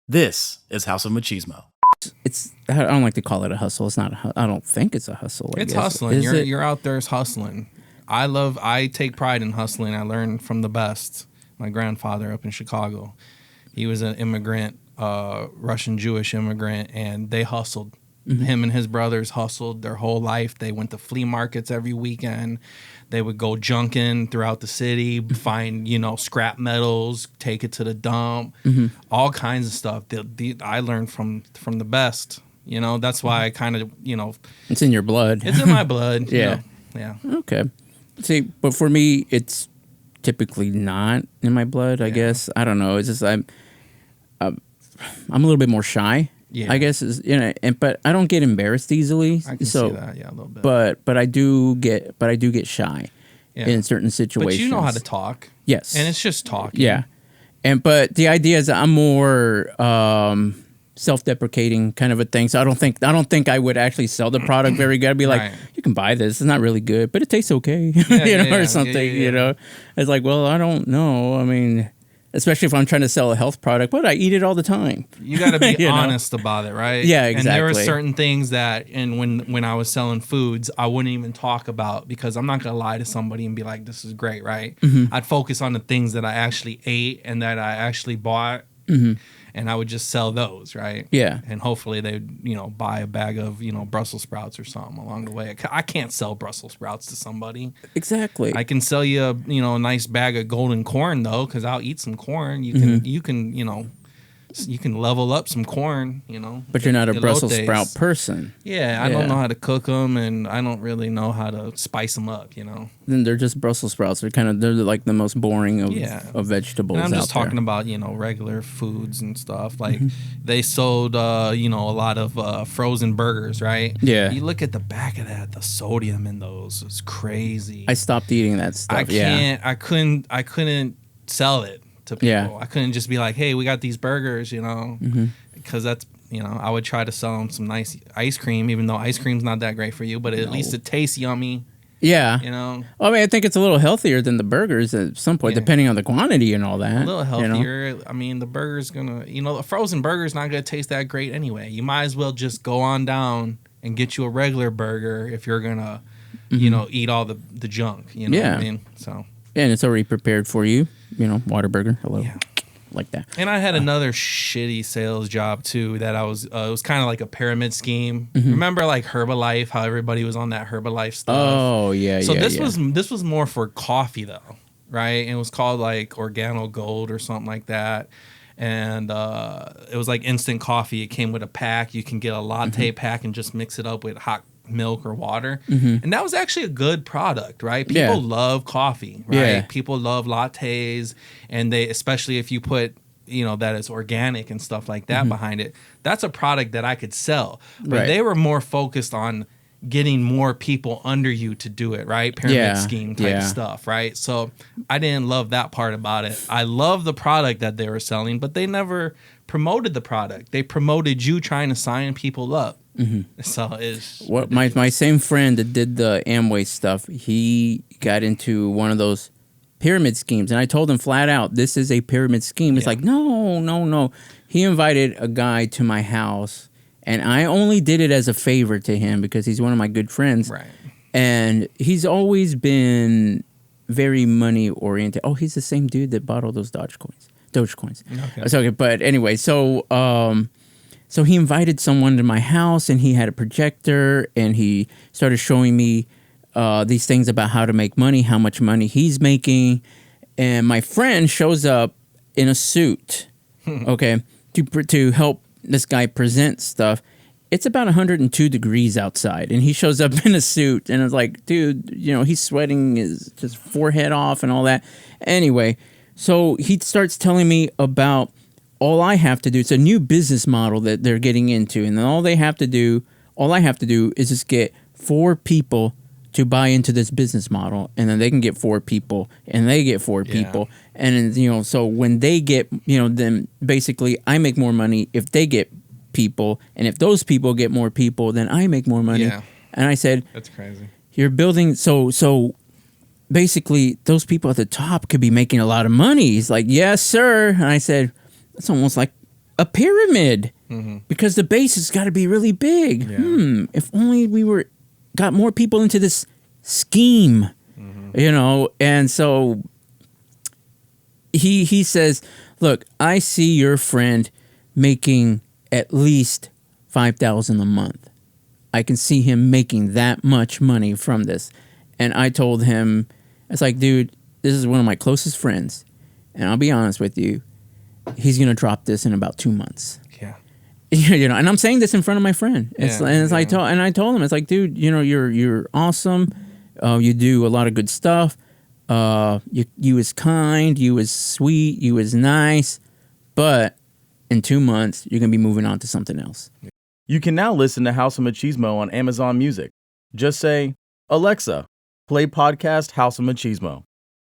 This is House of Machismo. I don't like to call it a hustle. It's not I don't think it's a hustle. It's hustling. You're out there hustling. I take pride in hustling. I learned from the best. My grandfather up in Chicago, he was an immigrant, Russian Jewish immigrant, and they hustled. Mm-hmm. Him and his brothers hustled their whole life. They went to flea markets every weekend. They would go junking throughout the city, find, scrap metals, take it to the dump, all kinds of stuff. I learned from the best. That's why I kind of, It's in your blood. It's in my blood. Yeah. Yeah. Okay. See, but for me, it's typically not in my blood, I guess. I don't know. It's just I'm a little bit more shy. Yeah. I guess but I don't get embarrassed easily. I can see that, a little bit. But I do get shy in certain situations. But you know how to talk. Yes. And it's just talking. Yeah. But the idea is that I'm more self-deprecating kind of a thing. So I don't think I would actually sell the product very good. I'd be like, you can buy this. It's not really good, but it tastes okay. Or something, It's like, well, I don't know. I mean, especially if I'm trying to sell a health product, but I eat it all the time. You got to be honest about it, right? Yeah, exactly. And there were certain things that, and when I was selling foods, I wouldn't even talk about, because I'm not going to lie to somebody and be like, this is great, right? Mm-hmm. I'd focus on the things that I actually ate and that I actually bought. Mm-hmm. And I would just sell those, right? Yeah. And hopefully they'd, buy a bag of, Brussels sprouts or something along the way. I can't sell Brussels sprouts to somebody. Exactly. I can sell you a nice bag of golden corn, though, because I'll eat some corn. You can level up some corn, But you're not a Brussels sprout person. Yeah, I don't know how to cook them, and I don't really know how to spice them up, Then they're just Brussels sprouts. They're like the most boring of vegetables. And I'm just out talking about, regular foods and stuff. Like they sold, a lot of frozen burgers, right? Yeah. You look at the back of that, the sodium in those is crazy. I stopped eating that stuff. I couldn't sell it to people. Yeah. I couldn't just be like, hey, we got these burgers, because that's, I would try to sell them some nice ice cream, even though ice cream's not that great for you, but at least it tastes yummy. Yeah. I mean, I think it's a little healthier than the burgers at some point, depending on the quantity and all that. A little healthier. I mean, the burger's going to, a frozen burger's not going to taste that great anyway. You might as well just go on down and get you a regular burger if you're going to, eat all the junk, what I mean? So. And it's already prepared for you, Whataburger. Hello. Yeah. Like that. And I had another shitty sales job too that I was, it was kind of like a pyramid scheme. Mm-hmm. Remember like Herbalife, how everybody was on that Herbalife stuff? Oh, yeah, so this was more for coffee though, right? And it was called like Organo Gold or something like that. And it was like instant coffee. It came with a pack. You can get a latte pack and just mix it up with hot milk or water. And that was actually a good product, right? People love coffee, right? Yeah. People love lattes, and they, especially if you put that it's organic and stuff like that behind it, that's a product that I could sell. But they were more focused on getting more people under you to do it, right? Pyramid scheme type stuff, right? So I didn't love that part about it. I love the product that they were selling, but they never promoted the product. They promoted you trying to sign people up. Mm-hmm. So it's my same friend that did the Amway stuff, he got into one of those pyramid schemes, and I told him flat out, this is a pyramid scheme. It's like, no. He invited a guy to my house, and I only did it as a favor to him because he's one of my good friends. Right. And he's always been very money oriented. Oh, he's the same dude that bought all those Dogecoins. Okay. But anyway, so he invited someone to my house, and he had a projector, and he started showing me these things about how to make money, how much money he's making. And my friend shows up in a suit, okay, to help this guy present stuff. It's about 102 degrees outside, and he shows up in a suit, and it's like, dude, he's sweating his forehead off and all that. Anyway, so he starts telling me about all I have to do. It's a new business model that they're getting into, and then all I have to do is just get 4 people to buy into this business model, and then they can get 4 people, and they get 4 people, and then, so when they get, then basically I make more money if they get people, and if those people get more people, then I make more money. Yeah. And I said, that's crazy. You're building so. Basically, those people at the top could be making a lot of money. He's like, yes, sir. And I said, that's almost like a pyramid because the base has got to be really big. Yeah. If only we got more people into this scheme, And so he says, look, I see your friend making at least $5,000 a month. I can see him making that much money from this. And I told him, it's like, dude, this is one of my closest friends. And I'll be honest with you, he's going to drop this in about 2 months. Yeah. And I'm saying this in front of my friend. I told him, it's like, dude, you're awesome. You do a lot of good stuff. You was kind, you was sweet, you was nice, but in 2 months you're gonna be moving on to something else. You can now listen to House of Machismo on Amazon Music. Just say, Alexa, play podcast House of Machismo.